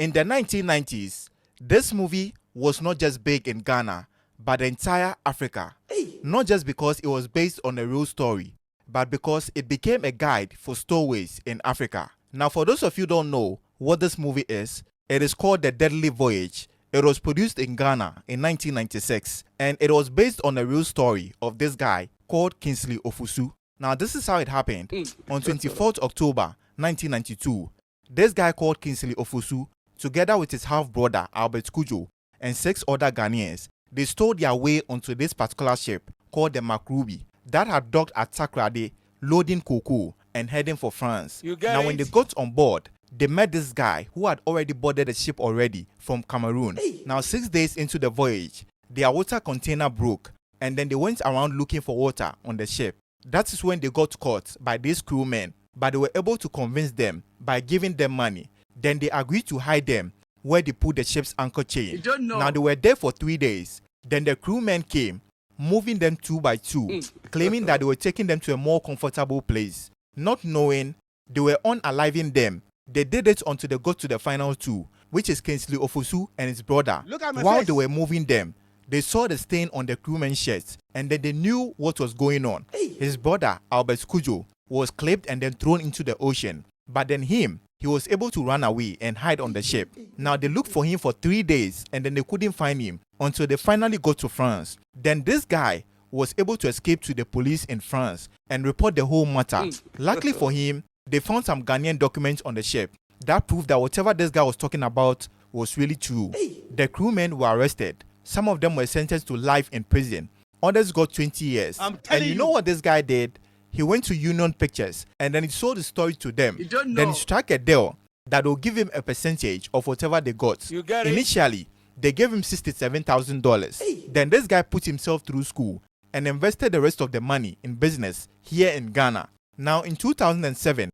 In the 1990s, this movie was not just big in Ghana, but the entire Africa. Not just because it was based on a real story, but because it became a guide for stowaways in Africa. Now, for those of you who don't know what this movie is, it is called The Deadly Voyage. It was produced in Ghana in 1996, and it was based on a real story of this guy called Kingsley Ofosu. Now, this is how it happened. On 24th October 1992, this guy called Kingsley Ofosu, together with his half-brother Albert Kujo and 6 other Ghanaians, they stowed their way onto this particular ship called the Makrubi that had docked at Takrade, loading cocoa and heading for France. Now, when they got on board, they met this guy who had already boarded the ship already from Cameroon. Now, 6 days into the voyage, their water container broke, and then they went around looking for water on the ship. That is when they got caught by these crewmen, but they were able to convince them by giving them money. Then they agreed to hide them where they put the ship's anchor chain. Now, they were there for 3 days. Then the crewmen came, moving them 2 by 2, claiming that they were taking them to a more comfortable place. Not knowing they were unaliving them, they did it until they got to the final 2, which is Kingsley Ofosu and his brother. While they were moving them, they saw the stain on the crewman's shirt, and then they knew what was going on. His brother, Albert Kujo, was clipped and then thrown into the ocean. But then he was able to run away and hide on the ship. Now, they looked for him for 3 days, and then they couldn't find him until they finally got to France. Then this guy was able to escape to the police in France and report the whole matter. Luckily for him, they found some Ghanaian documents on the ship that proved that whatever this guy was talking about was really true. The crewmen were arrested. Some of them were sentenced to life in prison. Others got 20 years. And you know what this guy did? He went to Union Pictures and then he sold the story to them. Then he struck a deal that will give him a percentage of whatever they got. Initially, they gave him $67,000. Then this guy put himself through school and invested the rest of the money in business here in Ghana. Now, in 2007,